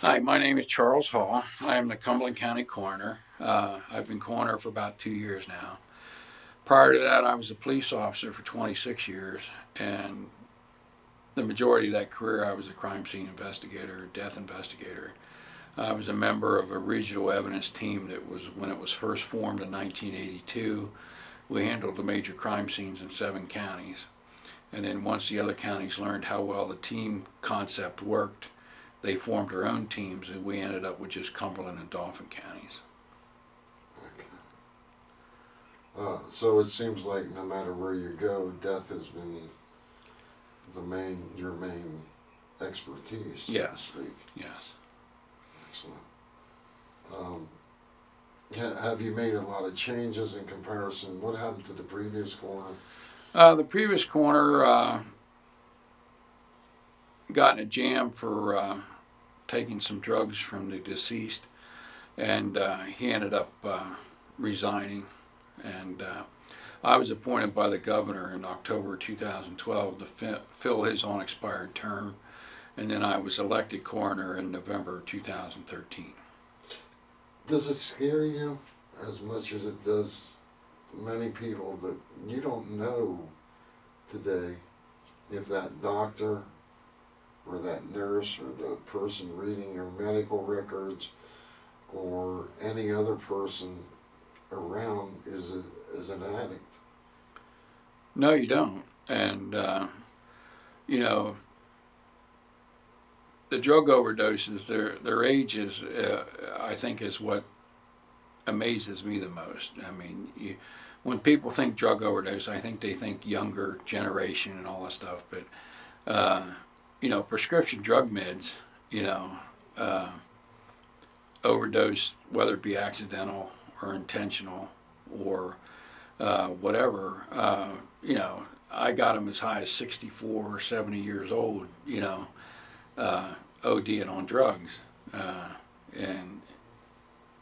Hi, my name is Charles Hall. I am the Cumberland County Coroner. I've been coroner for about 2 years now. Prior to that, I was a police officer for 26 years, and the majority of that career I was a crime scene investigator, death investigator. I was a member of a regional evidence team that was, when it was first formed in 1982, we handled the major crime scenes in 7 counties. And then once the other counties learned how well the team concept worked, they formed their own teams, and we ended up with just Cumberland and Dauphin counties. Okay. So it seems like no matter where you go, death has been your main expertise. Yes. So to speak. Yes. Excellent. Have you made a lot of changes in comparison? What happened to the previous coroner? The previous coroner got in a jam for taking some drugs from the deceased, and he ended up resigning. And I was appointed by the governor in October 2012 to fill his unexpired term, and then I was elected coroner in November 2013. Does it scare you as much as it does many people that you don't know today if that doctor or that nurse or the person reading your medical records or any other person around is an addict? No, you don't. And, you know, the drug overdoses, their age is, I think, is what amazes me the most. I mean, when people think drug overdose, I think they think younger generation and all that stuff. But, you know, prescription drug meds, you know, overdose, whether it be accidental or intentional or whatever, you know, I got them as high as 64 or 70 years old, you know, ODing on drugs, and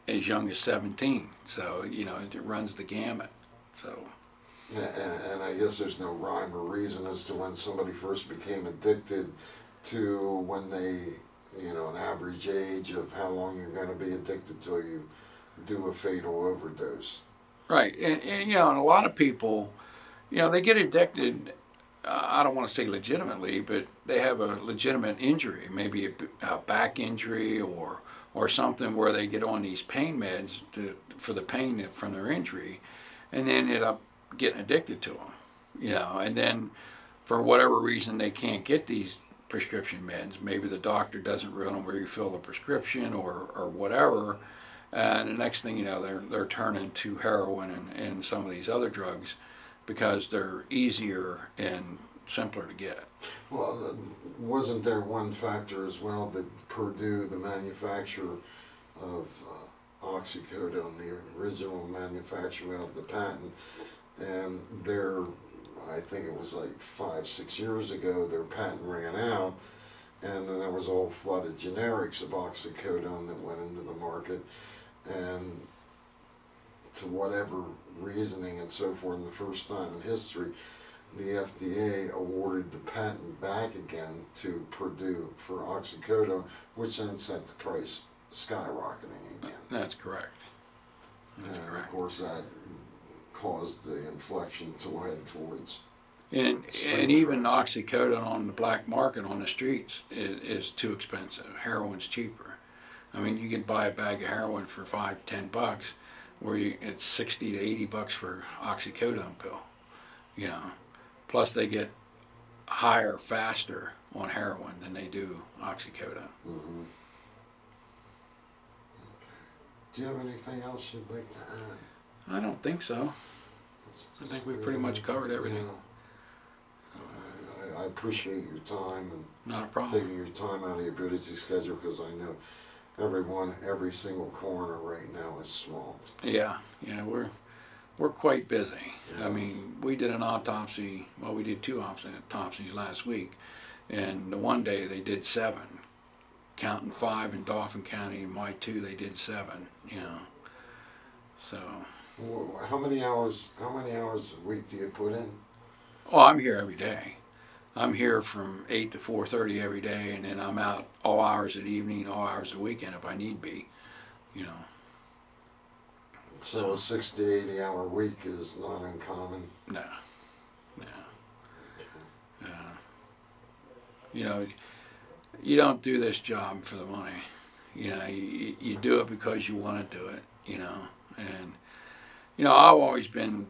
as young as 17. So, you know, it runs the gamut. So. And I guess there's no rhyme or reason as to when somebody first became addicted to when they, you know, an average age of how long you're going to be addicted till you do a fatal overdose. Right, and you know, and a lot of people, you know, they get addicted, I don't want to say legitimately, but they have a legitimate injury, maybe a back injury or something where they get on these pain meds for the pain from their injury, and then end up getting addicted to them, you know, and then for whatever reason they can't get these prescription meds. Maybe the doctor doesn't really refill the prescription or whatever, and the next thing you know, they're turning to heroin and some of these other drugs because they're easier and simpler to get. Well, wasn't there one factor as well that Purdue, the manufacturer of Oxycodone, the original manufacturer of the patent, and I think it was like 5-6 years ago, their patent ran out, and then there was a whole flood of generics of Oxycodone that went into the market, and to whatever reasoning and so forth, and the first time in history, the FDA awarded the patent back again to Purdue for Oxycodone, which then sent the price skyrocketing again. That's correct. That's correct. Of course, that caused the inflection to head towards. And even Oxycodone on the black market on the streets is too expensive. Heroin's cheaper. I mean, you can buy a bag of heroin for $5-10, where it's $60 to $80 for Oxycodone pill. You know, plus they get higher faster on heroin than they do Oxycodone. Mm-hmm. Do you have anything else you'd like to add? I don't think so. I think we pretty much covered everything. I appreciate your time and not a problem. Taking your time out of your busy schedule, because I know every single coroner right now is swamped. Yeah, we're quite busy. Yeah. I mean, we did an autopsy. Well, we did 2 autopsies last week, and the one day they did 7, counting 5 in Dauphin County. In my 2, they did 7. You know, so. How many hours a week do you put in? Oh, I'm here every day. I'm here from 8 to 4:30 every day, and then I'm out all hours of the evening, all hours of the weekend if I need be, you know. So a 60 to 80 hour week is not uncommon? No, no. You know, you don't do this job for the money. You know, you do it because you want to do it, you know. And, you know, I've always been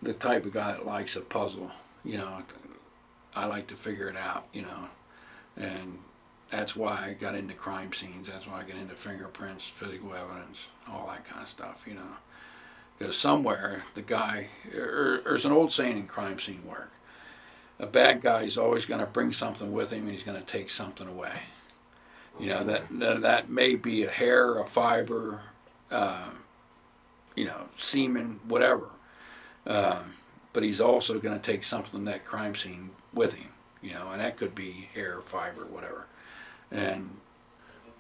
the type of guy that likes a puzzle, you know. I like to figure it out, you know. And that's why I got into crime scenes. That's why I got into fingerprints, physical evidence, all that kind of stuff, you know. Because somewhere the guy, there's an old saying in crime scene work, a bad guy is always going to bring something with him and he's going to take something away. You know, that may be a hair, a fiber, you know, semen, whatever. But he's also going to take something from that crime scene with him, you know, and that could be hair, fiber, whatever.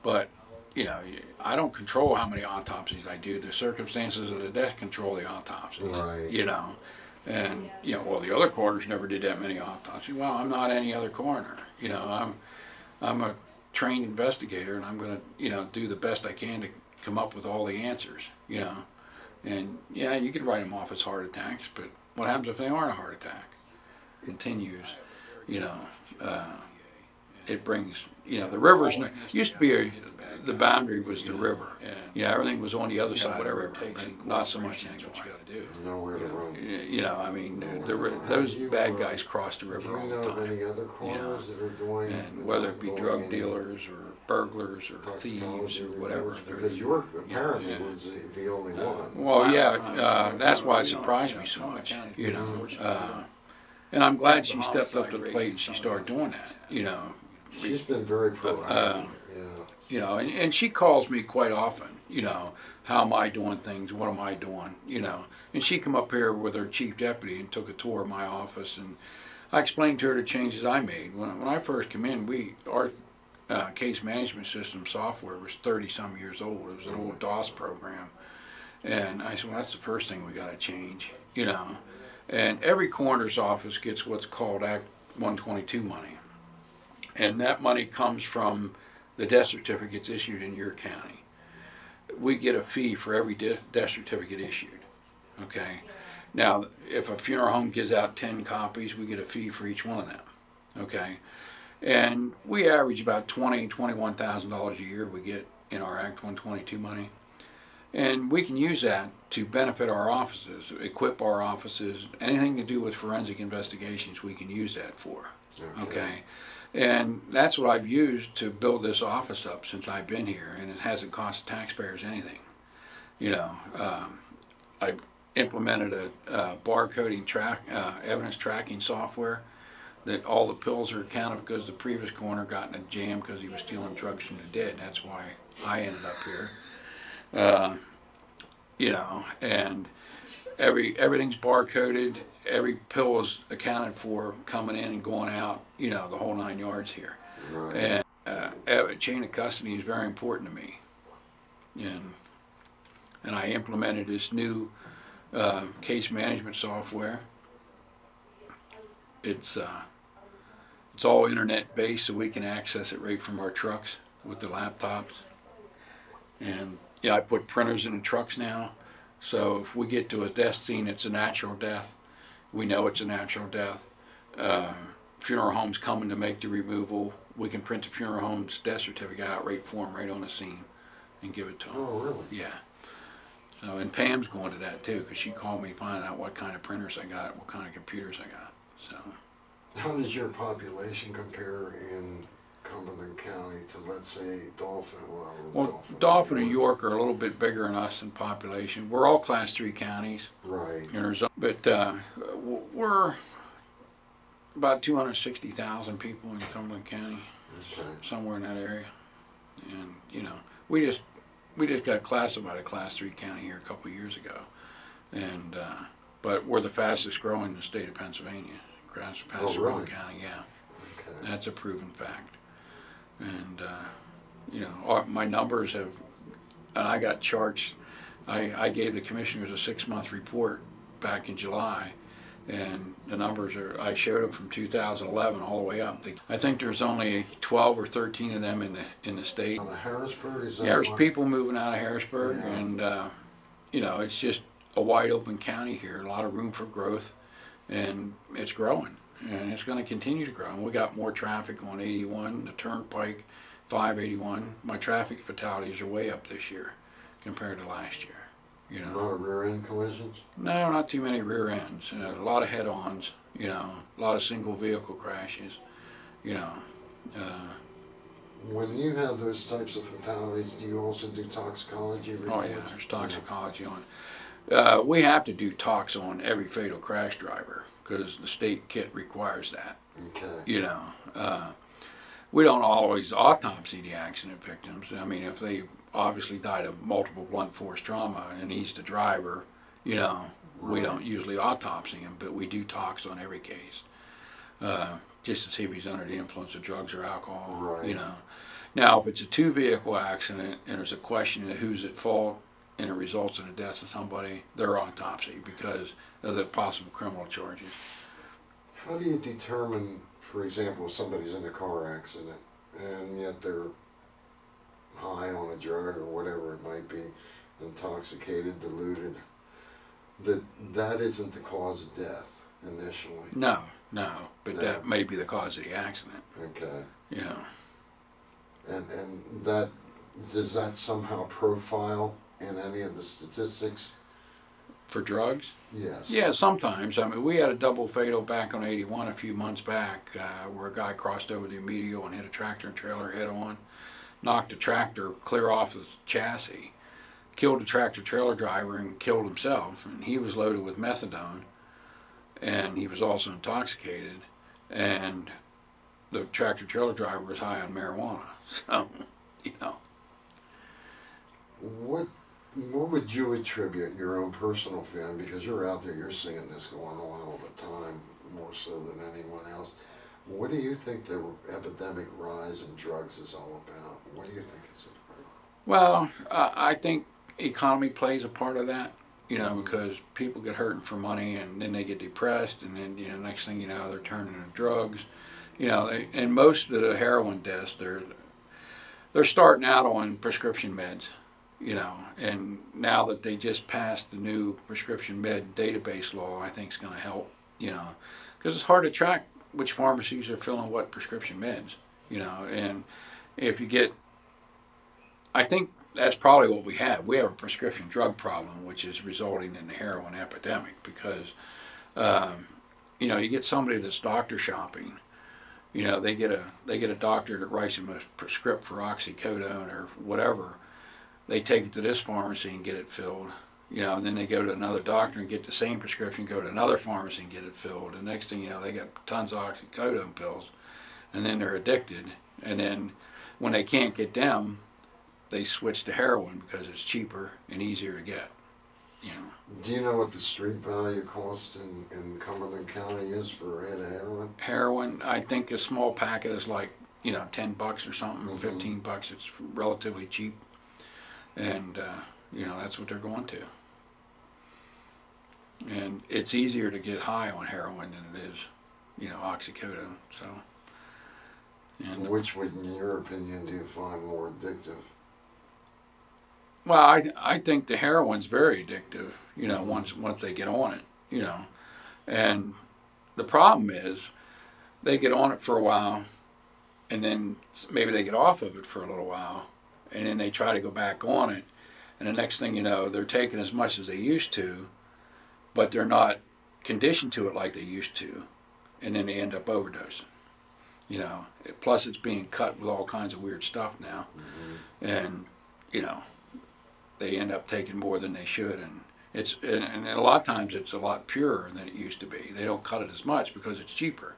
But, you know, I don't control how many autopsies I do. The circumstances of the death control the autopsies, right. You know. And, you know, well, the other coroners never did that many autopsies. Well, I'm not any other coroner. You know, I'm a trained investigator, and I'm going to, you know, do the best I can to come up with all the answers, you know. And, yeah, you can write them off as heart attacks, but what happens if they aren't a heart attack? Continues, you know. It brings, you know, the rivers used to be the boundary was the river. Yeah, everything was on the other side, whatever it takes, and not so much that's what you got to do. Nowhere to run. You know, I mean, those bad guys cross the river all the time. Do you know of any other coroners that are doing? And whether it be drug dealers or burglars or thieves or whatever. Because York apparently was the only one. Well, yeah, that's why it surprised me so much, you know. And I'm glad she stepped up to the plate and she started doing that, you know. She's been very proactive, yeah. You know, and she calls me quite often, you know, how am I doing things, what am I doing, you know. And she come up here with her chief deputy and took a tour of my office, and I explained to her the changes I made. When I first came in, our case management system software was 30-some years old. It was an old DOS program. And I said, well, that's the first thing we got to change, you know. And every coroner's office gets what's called Act 122 money. And that money comes from the death certificates issued in your county. We get a fee for every death certificate issued, okay? Now, if a funeral home gives out 10 copies, we get a fee for each one of them, okay? And we average about $21,000 a year we get in our Act 122 money. And we can use that to benefit our offices, equip our offices, anything to do with forensic investigations, we can use that for, okay? And that's what I've used to build this office up since I've been here, and it hasn't cost taxpayers anything. You know, I implemented a barcoding evidence tracking software that all the pills are accounted because the previous coroner got in a jam because he was stealing drugs from the dead. That's why I ended up here. You know, and everything's barcoded. Every pill is accounted for coming in and going out, you know, the whole 9 yards here. Right. And chain of custody is very important to me. And I implemented this new case management software. It's all internet based, so we can access it right from our trucks with the laptops. And yeah, I put printers in the trucks now, so if we get to a death scene, it's a natural death. We know it's a natural death. Funeral homes coming to make the removal, we can print the funeral home's death certificate out right for them, right on the scene, and give it to them. Oh, really? Yeah. So, and Pam's going to that too, because she called me to find out what kind of printers I got, what kind of computers I got. So. How does your population compare in Cumberland County to, let's say, Dauphin? Well, Dauphin and York are a little bit bigger than us in population. We're all Class 3 counties. Right. But we're about 260,000 people in Cumberland County, somewhere in that area. And, you know, we just got classified a Class 3 county here a couple of years ago. And, but we're the fastest growing in the state of Pennsylvania. Fastest growing county, yeah. Okay. That's a proven fact. And, you know, my numbers have, and I got charts. I gave the commissioners a 6-month report back in July, And the numbers are, I showed them from 2011 all the way up. I think there's only 12 or 13 of them in the state. Out of Harrisburg, is that Yeah, there's one? people moving out of Harrisburg, Yeah. and you know, it's just a wide open county here, a lot of room for growth, and it's growing, and it's going to continue to grow. And we got more traffic on 81, the Turnpike, 581. My traffic fatalities are way up this year compared to last year. You know, A lot of rear-end collisions? no, not too many rear ends. A lot of head-ons. You know, a lot of single vehicle crashes. You know. When you have those types of fatalities, do you also do toxicology Oh reports? yeah, there's toxicology on. We have to do tox on every fatal crash driver because the state kit requires that. Okay. You know, we don't always autopsy the accident victims. I mean, if they obviously died of multiple blunt force trauma and he's the driver, you know, we don't usually autopsy him, but we do tox on every case, just to see if he's under the influence of drugs or alcohol. Right. You know, now if it's a two-vehicle accident and there's a question of who's at fault and it results in the death of somebody, they're autopsy because of the possible criminal charges. How do you determine, for example, if somebody's in a car accident and yet they're high on a drug or whatever it might be, intoxicated, deluded, that isn't the cause of death initially? No, but No. that may be the cause of the accident. Okay. You know. And that, does that somehow profile in any of the statistics? For drugs? Yes. Yeah, sometimes. I mean, we had a double fatal back on 81 a few months back where a guy crossed over the medial and hit a tractor and trailer head on, knocked the tractor clear off the chassis, killed the tractor trailer driver and killed himself. And he was loaded with methadone, and he was also intoxicated, and the tractor trailer driver was high on marijuana. So, you know. What would you attribute your own personal feeling, because you're out there, you're seeing this going on all the time, more so than anyone else. What do you think the epidemic rise in drugs is all about? What do you think is it about? Well, I think economy plays a part of that, you know, because people get hurting for money and then they get depressed, and then, you know, next thing you know, they're turning to drugs. You know, and most of the heroin deaths, they're starting out on prescription meds. You know, and now that they just passed the new prescription med database law, I think it's going to help, you know, because it's hard to track which pharmacies are filling what prescription meds, you know, and if you get, I think that's probably what we have. We have a prescription drug problem, which is resulting in the heroin epidemic because, you know, you get somebody that's doctor shopping, you know, they get a doctor that writes them a prescript for Oxycodone or whatever. They take it to this pharmacy and get it filled, you know, and then they go to another doctor and get the same prescription, go to another pharmacy and get it filled. And next thing you know, they got tons of Oxycodone pills, and then they're addicted. And then when they can't get them, they switch to heroin because it's cheaper and easier to get, you know. Do you know what the street value cost in Cumberland County is for a head of heroin? Heroin, I think a small packet is like, you know, $10 or something, $15. It's relatively cheap. And, you know, that's what they're going to. And it's easier to get high on heroin than it is, you know, Oxycodone. So, and which would, in your opinion, do you find more addictive? Well, I think the heroin's very addictive, you know, once they get on it, you know. And the problem is they get on it for a while, and then maybe they get off of it for a little while, and then they try to go back on it, and the next thing you know, they're taking as much as they used to, but they're not conditioned to it like they used to, and then they end up overdosing. You know, plus it's being cut with all kinds of weird stuff now, and you know, they end up taking more than they should, and a lot of times it's a lot purer than it used to be. They don't cut it as much because it's cheaper,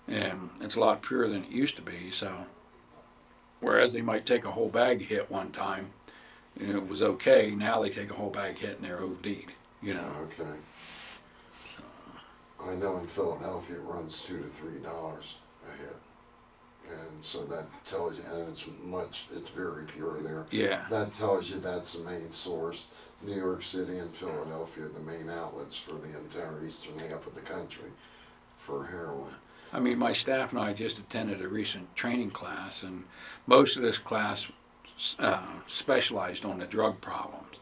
and it's a lot purer than it used to be. So. Whereas they might take a whole bag hit one time, and it was okay. Now they take a whole bag hit and they're OD'd, you know. Okay. So. I know in Philadelphia it runs $2 to $3 a hit. And so that tells you, and it's very pure there. Yeah. That tells you that's the main source. New York City and Philadelphia, the main outlets for the entire eastern half of the country for heroin. I mean, my staff and I just attended a recent training class, and most of this class specialized on the drug problems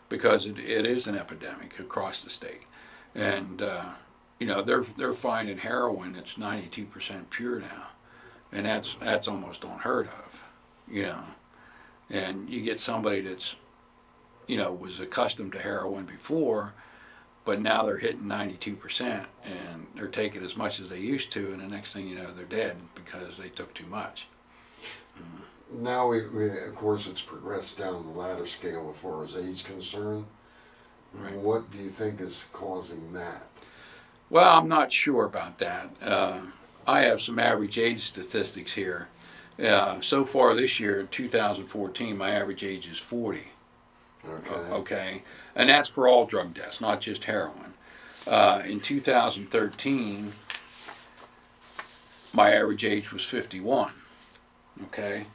because it is an epidemic across the state. And, you know, they're finding heroin that's 92% pure now. And that's almost unheard of, you know. And you get somebody that's, you know, was accustomed to heroin before, but now they're hitting 92% and they're taking as much as they used to, and the next thing you know, they're dead because they took too much. Now, we of course, it's progressed down the ladder scale as far as age concerned. Right. What do you think is causing that? Well, I'm not sure about that. I have some average age statistics here. So far this year, in 2014, my average age is 40. Okay. Okay, and that's for all drug deaths, not just heroin. In 2013, my average age was 51. Okay,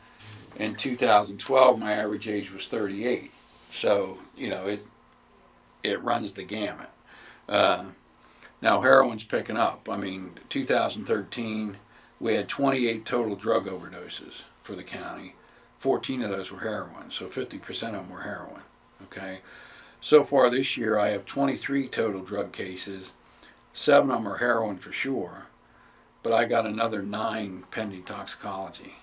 in 2012, my average age was 38. So you know it runs the gamut. Now heroin's picking up. I mean, 2013, we had 28 total drug overdoses for the county. 14 of those were heroin, so 50% of them were heroin. Okay, so far this year I have 23 total drug cases. 7 of them are heroin for sure, but I got another 9 pending toxicology.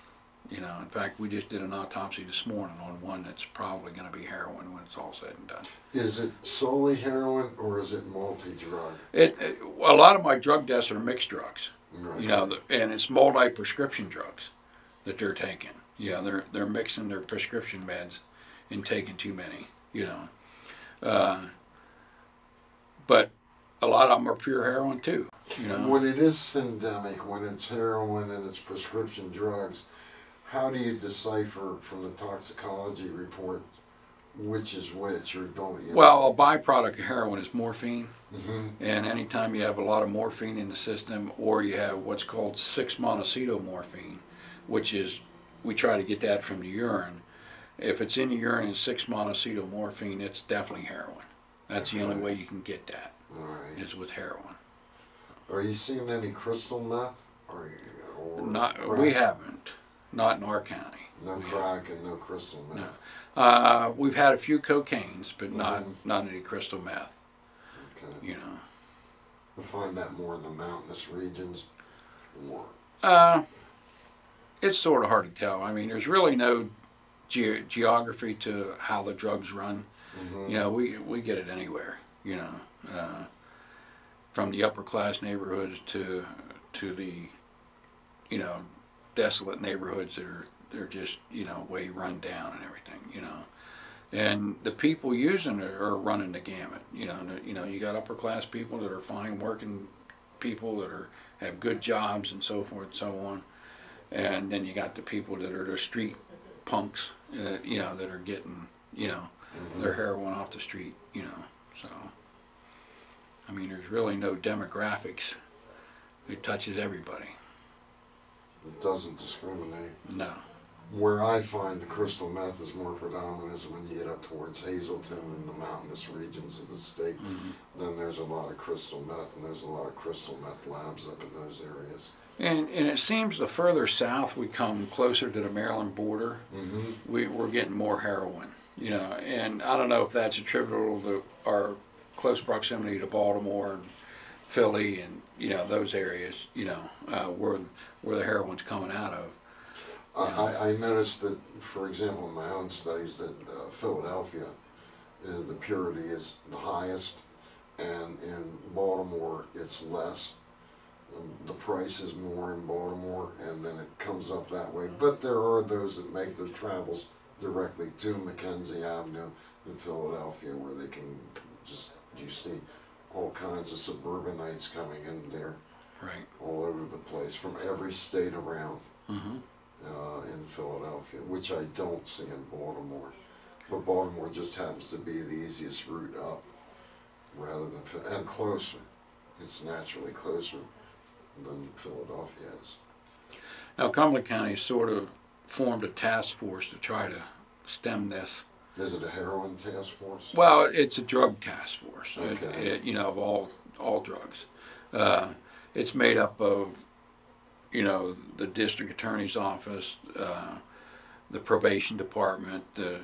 You know, in fact, we just did an autopsy this morning on one that's probably going to be heroin when it's all said and done. Is it solely heroin or is it multi-drug? A lot of my drug deaths are mixed drugs. Right. You know, and it's multi-prescription drugs that they're taking. You know, they're mixing their prescription meds and taking too many. You know, but a lot of them are pure heroin too. You know, when it is syndemic, when it's heroin and it's prescription drugs, how do you decipher from the toxicology report which is which, or don't you? Well, a byproduct of heroin is morphine, mm-hmm. and anytime you have a lot of morphine in the system, or you have what's called 6-monocetomorphine, which is, we try to get that from the urine. If it's in the urine and 6-monocetomorphine, it's definitely heroin. That's the only way you can get that, is with heroin. Are you seeing any crystal meth? Or not, crack? We haven't. Not in our county. No crack and no crystal meth? No. We've had a few cocaines, but not any crystal meth. Okay. You know. We find that more in the mountainous regions? Or? It's sort of hard to tell. I mean, there's really no geography to how the drugs run. Mm-hmm. You know, we get it anywhere, you know. From the upper class neighborhoods to the, you know, desolate neighborhoods that they're just, you know, way run down and everything, you know. And the people using it are running the gamut, you know. You got upper class people that are fine working people that have good jobs and so forth and so on. And then you got the people that are the street punks, you know, that are getting, you know, their heroin off the street, you know. So, I mean, there's really no demographics. It touches everybody. It doesn't discriminate. No. Where I find the crystal meth is more predominant is when you get up towards Hazleton and the mountainous regions of the state. Mm-hmm. Then there's a lot of crystal meth, and there's a lot of crystal meth labs up in those areas. And it seems the further south we come, closer to the Maryland border, we're getting more heroin. You know, and I don't know if that's attributable to our close proximity to Baltimore and Philly and, you know, those areas, you know, where the heroin's coming out of. I noticed that, for example, in my own studies, that Philadelphia, the purity is the highest, and in Baltimore it's less. The price is more in Baltimore, and then it comes up that way. But there are those that make the travels directly to Mackenzie Avenue in Philadelphia, where they can just, you see all kinds of suburbanites coming in there, all over the place, from every state around in Philadelphia, which I don't see in Baltimore. But Baltimore just happens to be the easiest route up, rather than, and closer. It's naturally closer than Philadelphia is. Now, Cumberland County sort of formed a task force to try to stem this. Is it a heroin task force? Well, it's a drug task force. Okay. You know, of all drugs. It's made up of, you know, the district attorney's office, the probation department, the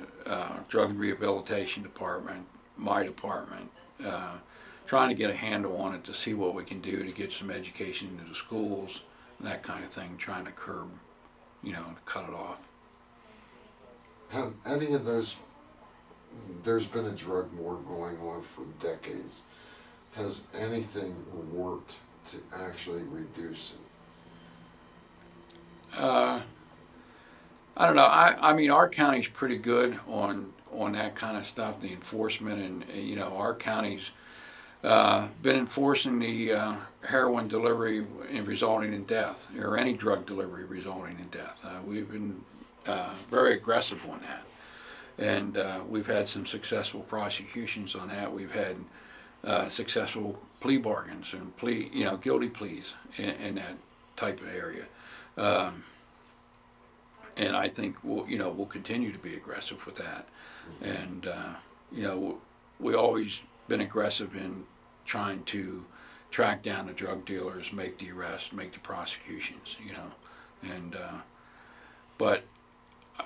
drug and rehabilitation department, my department, trying to get a handle on it to see what we can do to get some education into the schools, that kind of thing, trying to curb, you know, to cut it off. Have any of those, there's been a drug war going on for decades. Has anything worked to actually reduce it? I don't know. I mean, our county's pretty good on that kind of stuff, the enforcement, and you know, our county's been enforcing the heroin delivery resulting in death, or any drug delivery resulting in death. We've been very aggressive on that, and we've had some successful prosecutions on that. We've had successful plea bargains and guilty pleas in that type of area. And I think we'll continue to be aggressive with that. And we always been aggressive in trying to track down the drug dealers, make the arrests, make the prosecutions. And but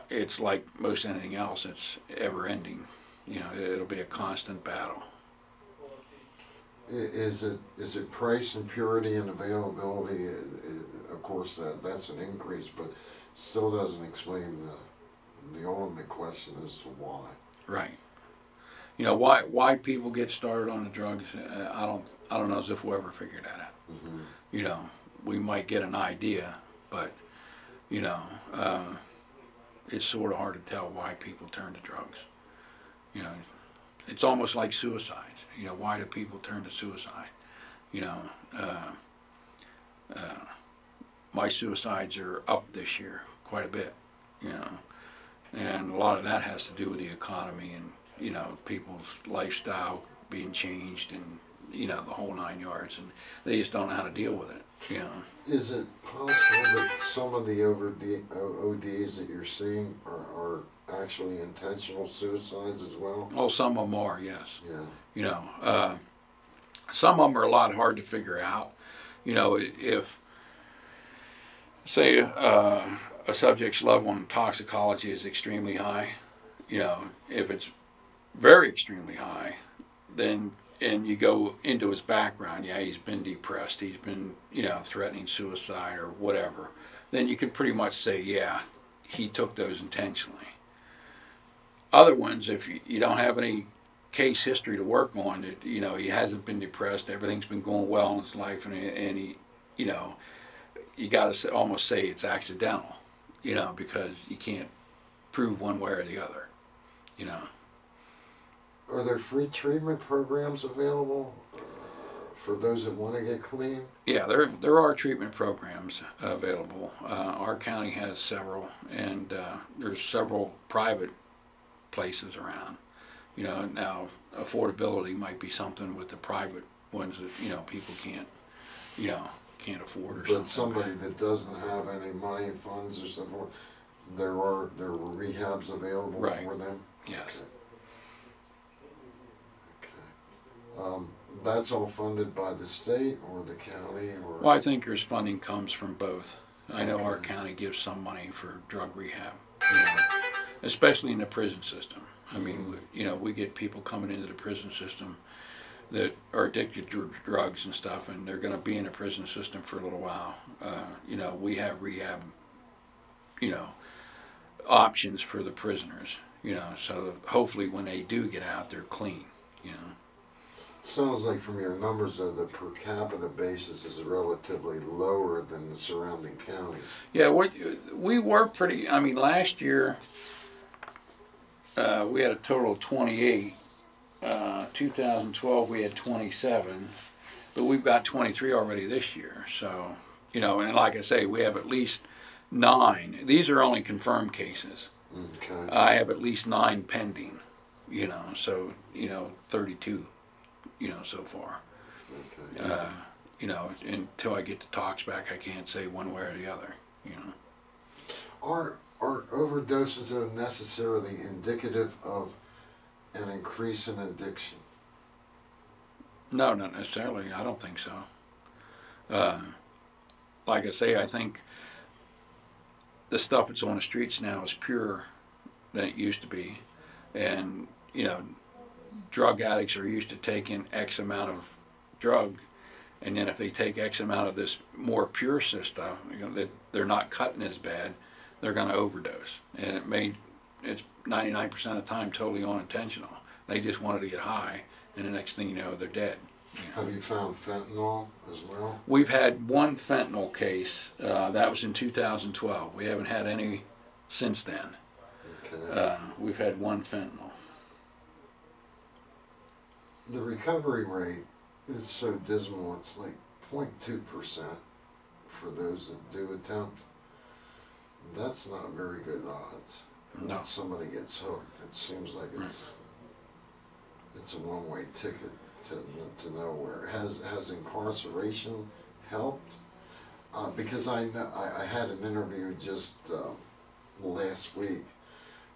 it's like most anything else; it's ever ending. It'll be a constant battle. Is it price and purity and availability? Of course, that's an increase, but still doesn't explain the ultimate question as to why. Right. Why people get started on the drugs. I don't know as if we'll ever figure that out. Mm-hmm. We might get an idea, but it's sort of hard to tell why people turn to drugs. It's almost like suicides. Why do people turn to suicide? My suicides are up this year quite a bit, and a lot of that has to do with the economy and, people's lifestyle being changed and, the whole 9 yards, and they just don't know how to deal with it, Is it possible that some of the ODs that you're seeing are actually intentional suicides as well? Oh, some of them are, yes. Yeah. Some of them are a lot hard to figure out. If, say, a subject's level in toxicology is extremely high, if it's very extremely high, then, and you go into his background, he's been depressed, he's been, threatening suicide or whatever, then you could pretty much say, yeah, he took those intentionally. Other ones, if you don't have any case history to work on, he hasn't been depressed, everything's been going well in his life, and he, you got to almost say it's accidental, because you can't prove one way or the other, Are there free treatment programs available for those that want to get clean? Yeah, there are treatment programs available. Our county has several, and there's several private places around. Now affordability might be something with the private ones that people can't afford or something. But somebody that doesn't have any money, funds, or something, there are rehabs available for them. Yes. Okay. That's all funded by the state or the county, or? Well, I think there's funding comes from both. I know our county gives some money for drug rehab, especially in the prison system. I mean, we get people coming into the prison system that are addicted to drugs and stuff, and they're going to be in the prison system for a little while. We have rehab, options for the prisoners, so hopefully when they do get out, they're clean, Sounds like from your numbers, though, the per capita basis is relatively lower than the surrounding counties. Yeah, we were pretty, last year we had a total of 28. 2012 we had 27, but we've got 23 already this year. So, and like I say, we have at least 9. These are only confirmed cases. Okay. I have at least 9 pending, so, 32, so far. Okay. Until I get the talks back, I can't say one way or the other. you know. Are overdoses are necessarily indicative of an increase in addiction? No, not necessarily. I don't think so. Like I say, I think the stuff that's on the streets now is purer than it used to be. And, you know, drug addicts are used to taking X amount of drug, and then if they take X amount of this more pure stuff, you know, that they're not cutting as bad, they're going to overdose. And it's 99% of the time totally unintentional. They just wanted to get high, and the next thing you know, they're dead. You know? Have you found fentanyl as well? We've had one fentanyl case. That was in 2012. We haven't had any since then. Okay. We've had one fentanyl. The recovery rate is so dismal, it's like 0.2% for those that do attempt. That's not very good odds. No. When somebody gets hooked, it seems like it's a one-way ticket to nowhere. Has incarceration helped? Because I had an interview just last week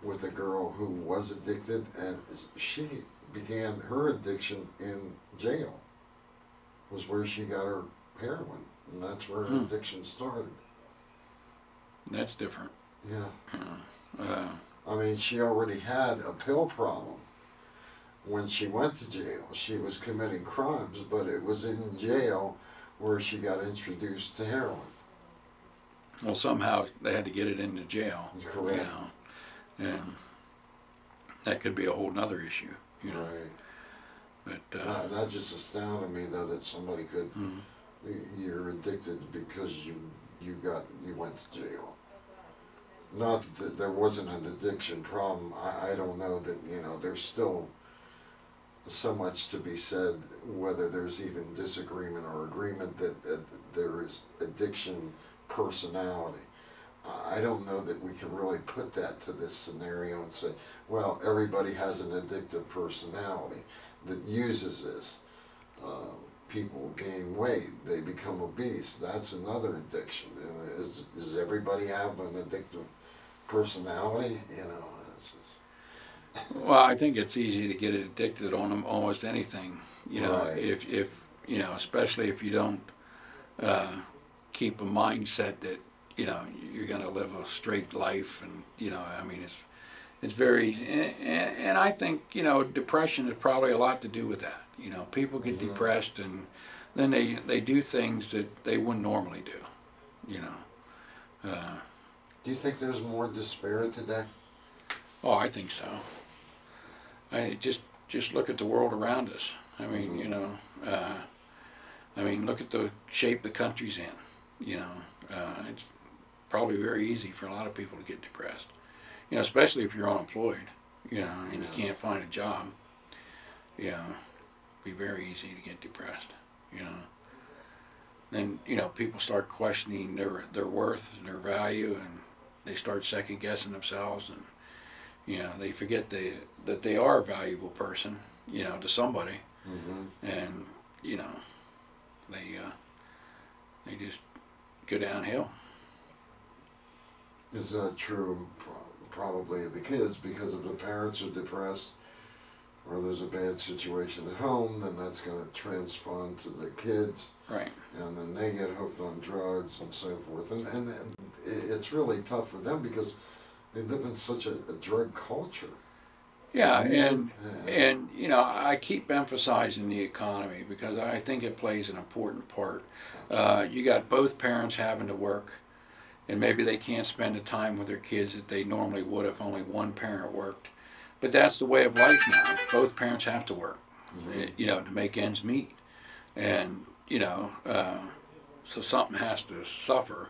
with a girl who was addicted, and she began her addiction in jail. Was where she got her heroin, and that's where her addiction started. That's different. Yeah. I mean, she already had a pill problem. When she went to jail, she was committing crimes, but it was in jail where she got introduced to heroin. Well, somehow they had to get it into jail. Correct. You know, and that could be a whole nother issue. You know. Right. But that just astounded me, though, that somebody could. You're addicted because you went to jail. Not that there wasn't an addiction problem. I don't know that, you know, there's still so much to be said, whether there's even disagreement or agreement that there is addiction personality. I don't know that we can really put that to this scenario and say, well, everybody has an addictive personality that uses this. People gain weight, they become obese. That's another addiction. Does everybody have an addictive personality? You know. well, I think it's easy to get addicted on almost anything. You know, Right. if you know, especially if you don't keep a mindset that, you know, you're going to live a straight life, and, you know, I mean, it's very, and I think, you know, depression has probably a lot to do with that. You know, people get depressed, and then they do things that they wouldn't normally do. You know. Do you think there's more despair today? Oh, I think so. I just look at the world around us. I mean, you know, I mean, look at the shape the country's in. You know, it's probably very easy for a lot of people to get depressed. You know, especially if you're unemployed. You know, and you can't find a job. You know, it'd be very easy to get depressed. You know. Then, you know, people start questioning their worth and their value, and they start second guessing themselves, and, you know, they forget that they are a valuable person, you know, to somebody, and, you know, they just go downhill. Is that true? Probably the kids, because if the parents are depressed or there's a bad situation at home, then that's going to transpond to the kids. Right. And then they get hooked on drugs and so forth. And it's really tough for them because they live in such a drug culture. Yeah, and you know, I keep emphasizing the economy because I think it plays an important part. You got both parents having to work, and maybe they can't spend the time with their kids that they normally would if only one parent worked. But that's the way of life now. Both parents have to work, you know, to make ends meet. And, you know, so something has to suffer.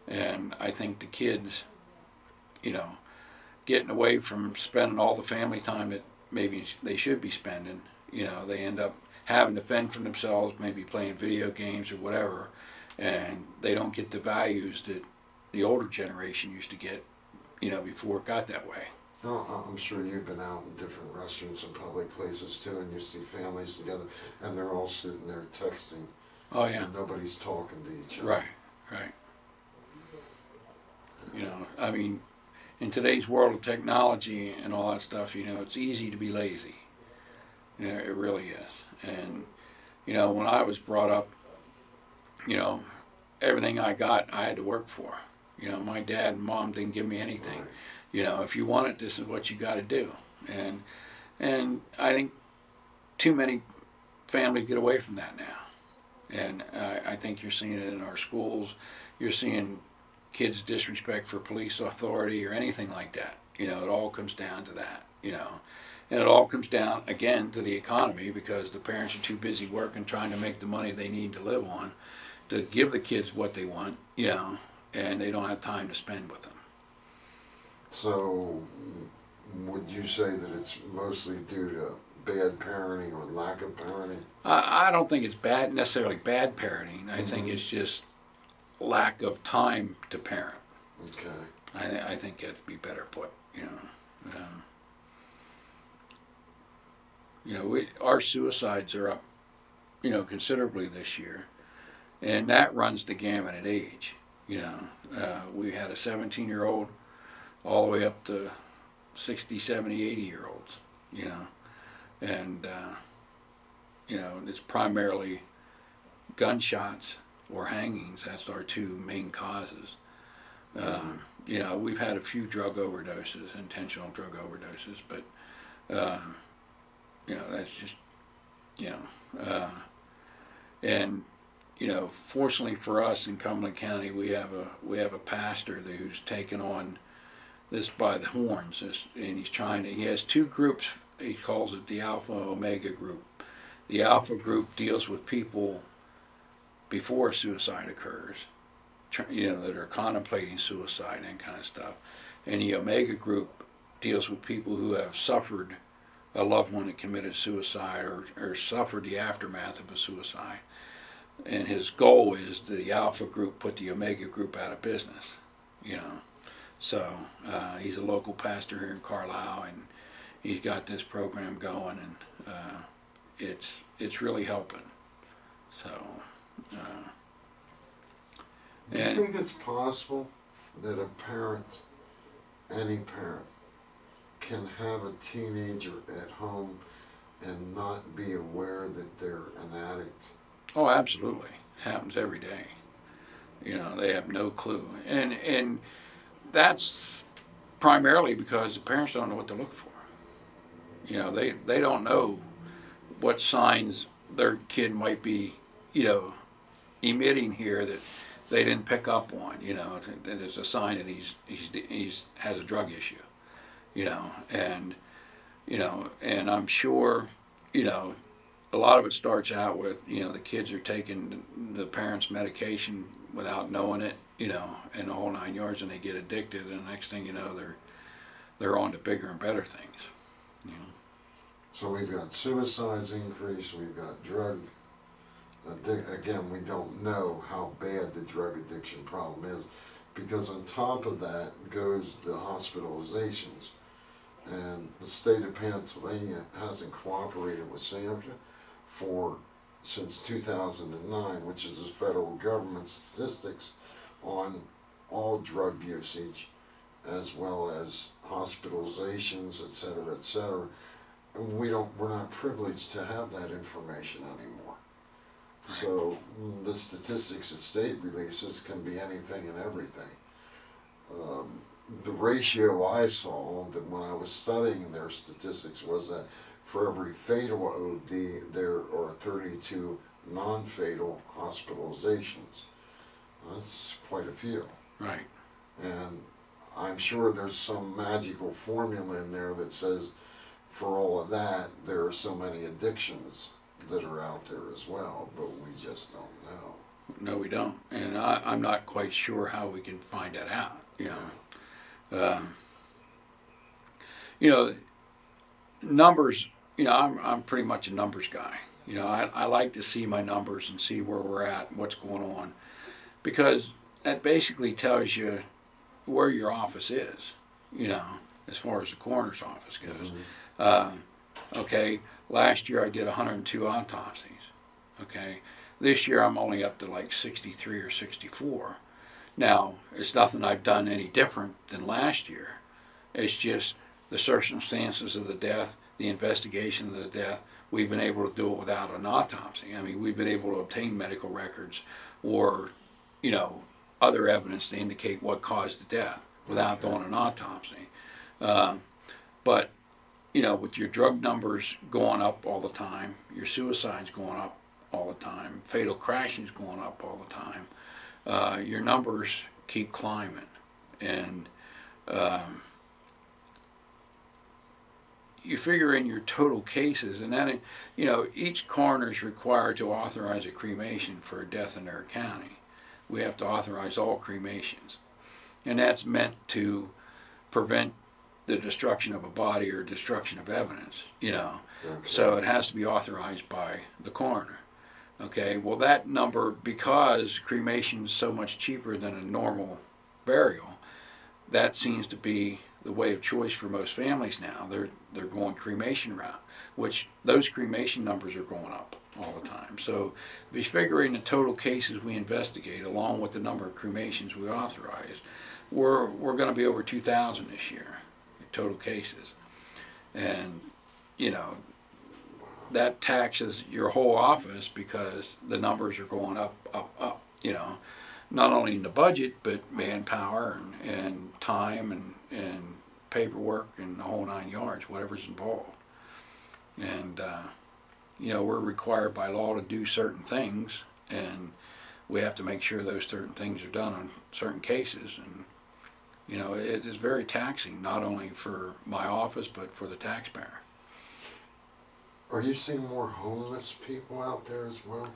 And I think the kids, you know, getting away from spending all the family time that maybe they should be spending, you know, they end up having to fend for themselves, maybe playing video games or whatever, and they don't get the values that the older generation used to get, you know, before it got that way. Oh, I'm sure you've been out in different restaurants and public places too, and you see families together, and they're all sitting there texting. Oh, yeah. And nobody's talking to each other. Right, right. You know, I mean, in today's world of technology and all that stuff, you know, it's easy to be lazy. Yeah, it really is. And, you know, when I was brought up, you know, everything I got, I had to work for. You know, my dad and mom didn't give me anything. Right. You know, if you want it, this is what you got to do. And I think too many families get away from that now. And I think you're seeing it in our schools. You're seeing kids' disrespect for police authority or anything like that. You know, it all comes down to that, you know. And it all comes down, again, to the economy, because the parents are too busy working, trying to make the money they need to live on, to give the kids what they want, you know, and they don't have time to spend with them. So, would you say that it's mostly due to bad parenting or lack of parenting? I don't think it's necessarily bad parenting. I think it's just lack of time to parent. Okay. I think it'd be better put, you know. You know, our suicides are up, you know, considerably this year, and that runs the gamut at age. You know, we had a 17-year-old all the way up to 60, 70, 80-year-olds, you know, and, you know, it's primarily gunshots or hangings. That's our two main causes. You know, we've had a few drug overdoses, intentional drug overdoses, but, you know, that's just, you know, and, you know, fortunately for us in Cumberland County, we have a pastor who's taken on this by the horns, and he has two groups. He calls it the Alpha Omega group. The Alpha group deals with people before suicide occurs, you know, that are contemplating suicide and kind of stuff. And the Omega group deals with people who have suffered a loved one that committed suicide or suffered the aftermath of a suicide. And his goal is the Alpha group put the Omega group out of business, you know. So he's a local pastor here in Carlisle, and he's got this program going, and it's really helping. So. Do you think it's possible that a parent, any parent, can have a teenager at home and not be aware that they're an addict? Oh, absolutely. It happens every day. You know, they have no clue. And that's primarily because the parents don't know what to look for. You know, they don't know what signs their kid might be, you know, emitting here that they didn't pick up on. You know, that it's a sign that he's has a drug issue. You know, and I'm sure, you know, a lot of it starts out with, you know, the kids are taking the parents' medication without knowing it, you know, and the whole 9 yards, and they get addicted, and the next thing you know, they're on to bigger and better things. You know. So we've got suicides increase, we've got drug again, we don't know how bad the drug addiction problem is, because on top of that goes the hospitalizations. And the state of Pennsylvania hasn't cooperated with SAMHSA since 2009, which is the federal government statistics on all drug usage, as well as hospitalizations, et cetera, et cetera. And we're not privileged to have that information anymore. So the statistics that state releases can be anything and everything. The ratio I saw that when I was studying their statistics was that for every fatal OD, there are 32 non-fatal hospitalizations. That's quite a few. Right. And I'm sure there's some magical formula in there that says for all of that, there are so many addictions that are out there as well, but we just don't know. No, we don't. And I'm not quite sure how we can find that out, you know. You know, numbers, you know, I'm pretty much a numbers guy. You know, I like to see my numbers and see where we're at, what's going on, because that basically tells you where your office is, you know, as far as the coroner's office goes. Okay, last year I did 102 autopsies. Okay, this year I'm only up to like 63 or 64. Now, it's nothing I've done any different than last year. It's just the circumstances of the death, the investigation of the death. We've been able to do it without an autopsy. I mean, we've been able to obtain medical records or, you know, other evidence to indicate what caused the death without doing an autopsy. But, you know, with your drug numbers going up all the time, your suicides going up all the time, fatal crashings going up all the time, your numbers keep climbing. And you figure in your total cases, and then, you know, each coroner is required to authorize a cremation for a death in their county. We have to authorize all cremations. And that's meant to prevent the destruction of a body or destruction of evidence, you know. Okay. So it has to be authorized by the coroner. Okay, well that number, because cremation is so much cheaper than a normal burial, that seems to be the way of choice for most families now. They're going cremation route, which those cremation numbers are going up all the time. So if you figure in the total cases we investigate along with the number of cremations we authorize, we're going to be over 2,000 this year, total cases. And, you know, that taxes your whole office because the numbers are going up, you know, not only in the budget, but manpower and time and paperwork and the whole 9 yards, whatever's involved. And, you know, we're required by law to do certain things, and we have to make sure those certain things are done on certain cases. And, you know, it is very taxing, not only for my office, but for the taxpayer. Are you seeing more homeless people out there as well?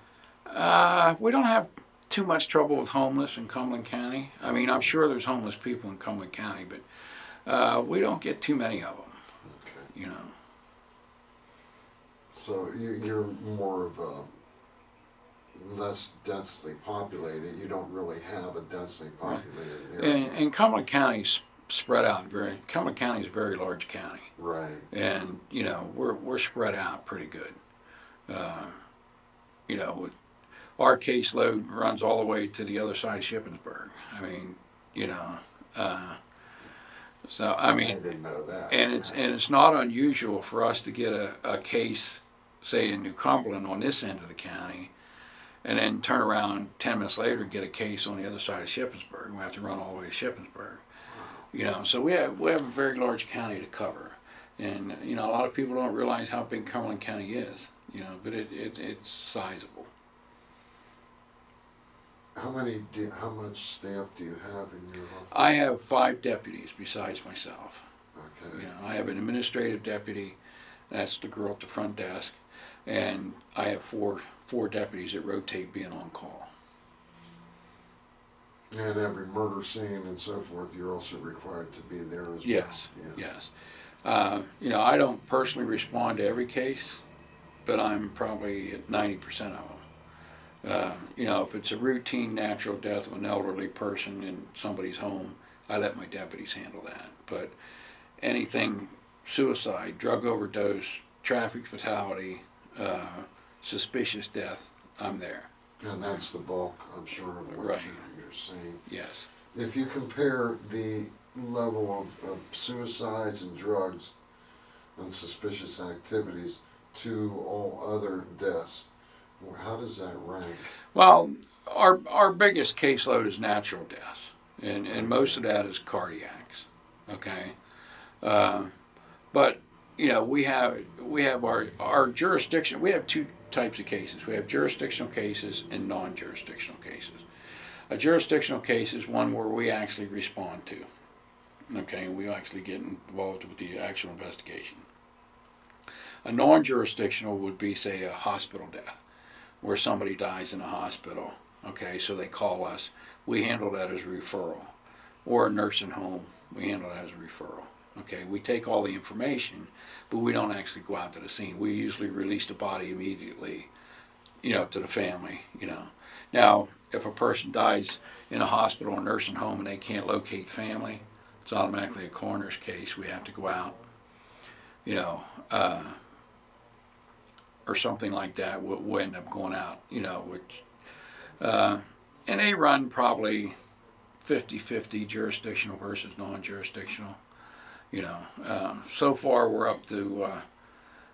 We don't have too much trouble with homeless in Cumberland County. I mean, I'm sure there's homeless people in Cumberland County, but we don't get too many of them. Okay. You know. So you're more of a less densely populated. You don't really have a densely populated area. And Cumberland County's spread out Cumberland County is a very large county. Right. And, you know, we're spread out pretty good. You know, our caseload runs all the way to the other side of Shippensburg. I mean, you know, so I mean, I didn't know that. And it's not unusual for us to get a case, say in New Cumberland on this end of the county, and then turn around 10 minutes later and get a case on the other side of Shippensburg. We have to run all the way to Shippensburg. You know, so we have a very large county to cover, and you know a lot of people don't realize how big Cumberland County is. You know, but it's sizable. How much staff do you have in your office? I have 5 deputies besides myself. Okay. You know, I have an administrative deputy, that's the girl at the front desk, and I have four deputies that rotate being on call. And every murder scene and so forth, you're also required to be there as well? Yes, yes. You know, I don't personally respond to every case, but I'm probably at 90% of them. You know, if it's a routine natural death of an elderly person in somebody's home, I let my deputies handle that. But anything suicide, drug overdose, traffic fatality, suspicious death, I'm there. And that's the bulk, I'm sure, of what you're seeing. Yes. If you compare the level of suicides and drugs and suspicious activities to all other deaths, how does that rank? Well, our biggest caseload is natural deaths, and most of that is cardiacs. Okay, but you know we have our jurisdiction. We have 2 types of cases. We have jurisdictional cases and non-jurisdictional cases. A jurisdictional case is one where we actually respond to. Okay, we actually get involved with the actual investigation. A non-jurisdictional would be, say, a hospital death, where somebody dies in a hospital. Okay, so they call us. We handle that as a referral. Or a nursing home, we handle that as a referral. Okay, we take all the information, but we don't actually go out to the scene. We usually release the body immediately, you know, to the family, you know. Now, if a person dies in a hospital or nursing home and they can't locate family, it's automatically a coroner's case. We have to go out, you know, or something like that. We'll end up going out, you know, which, and they run probably 50-50 jurisdictional versus non-jurisdictional. You know, so far we're up to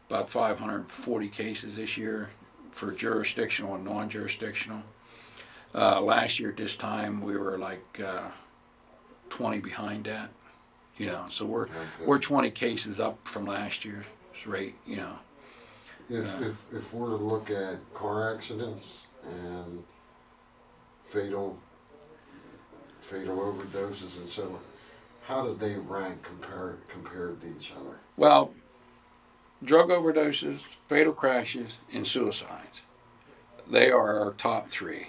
about 540 cases this year for jurisdictional and non-jurisdictional. Last year at this time we were like 20 behind that. You know, so we're 20 cases up from last year's rate. You know, if we're to look at car accidents and fatal overdoses and so on, how do they rank compared to each other? Well, drug overdoses, fatal crashes, and suicides, they are our top three.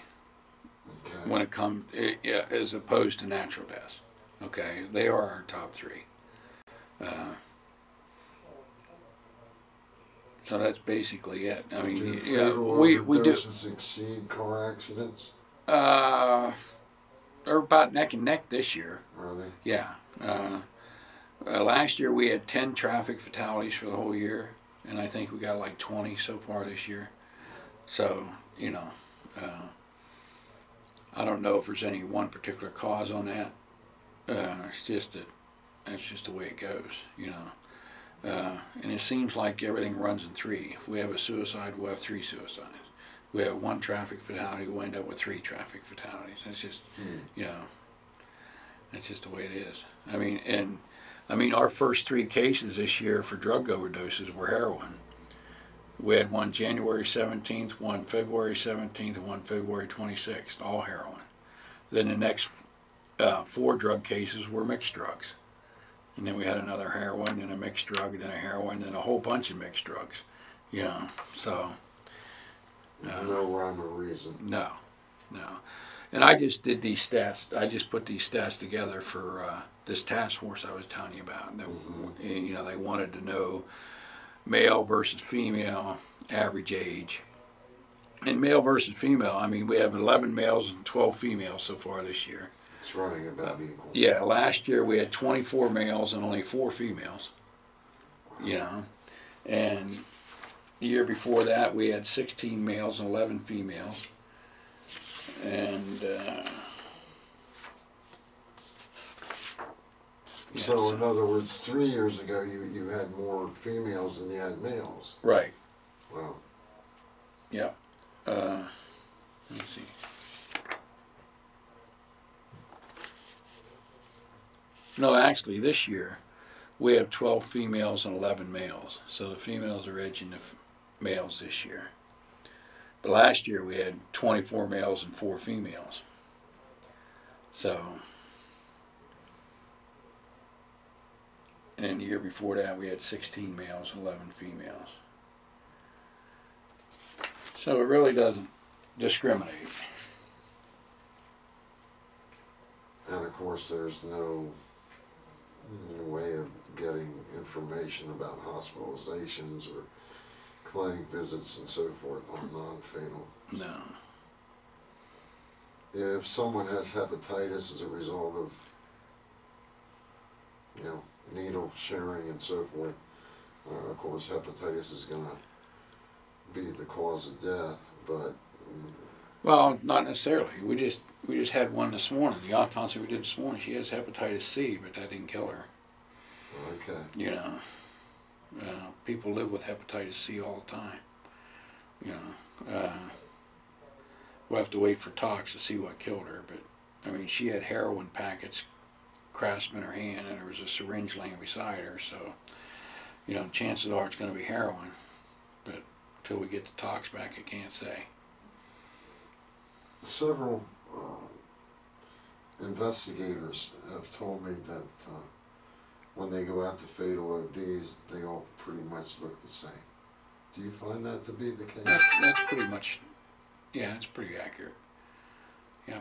Okay. When it comes, as opposed to natural deaths. Okay, they are our top three. So that's basically it. I mean, we do. Exceed car accidents. They're about neck and neck this year. Are they? Yeah. Last year we had 10 traffic fatalities for the whole year, and I think we got like 20 so far this year. So you know, I don't know if there's any one particular cause on that. It's just that that's just the way it goes, you know. And it seems like everything runs in three. If we have a suicide, we'll have 3 suicides. If we have 1 traffic fatality, we'll end up with 3 traffic fatalities. That's just, you know, that's just the way it is. I mean, our first 3 cases this year for drug overdoses were heroin. We had one January 17th, one February 17th, and one February 26th, all heroin. Then the next 4 drug cases were mixed drugs. And then we had another heroin, then a mixed drug, and then a heroin, then a whole bunch of mixed drugs. You know, so. No rhyme or reason. No. And I just did these stats. I just put these stats together for this task force I was telling you about. You know, they wanted to know male versus female, average age. And male versus female, I mean, we have 11 males and 12 females so far this year. It's running about equal. Yeah, last year we had 24 males and only 4 females. You know, and the year before that we had 16 males and 11 females. And so in other words, 3 years ago you had more females than you had males. Right. Wow. Yeah. Let me see. No, actually, this year we have 12 females and 11 males. So the females are edging the males this year. But last year we had 24 males and 4 females. So, and the year before that we had 16 males and 11 females. So it really doesn't discriminate. And of course there's no way of getting information about hospitalizations or clinic visits and so forth on non-fatal. No. Yeah, if someone has hepatitis as a result of, you know, needle sharing and so forth, of course hepatitis is going to be the cause of death, but well, not necessarily. We just had one this morning. The autopsy we did this morning, she has hepatitis C, but that didn't kill her. Okay. You know, people live with hepatitis C all the time. You know, we'll have to wait for tox to see what killed her. But I mean, she had heroin packets grasped in her hand, and there was a syringe laying beside her. So, you know, chances are it's going to be heroin. But until we get the tox back, I can't say. Several investigators have told me that when they go out to fatal ODs, they all pretty much look the same. Do you find that to be the case? That's pretty much, yeah, it's pretty accurate. Yeah.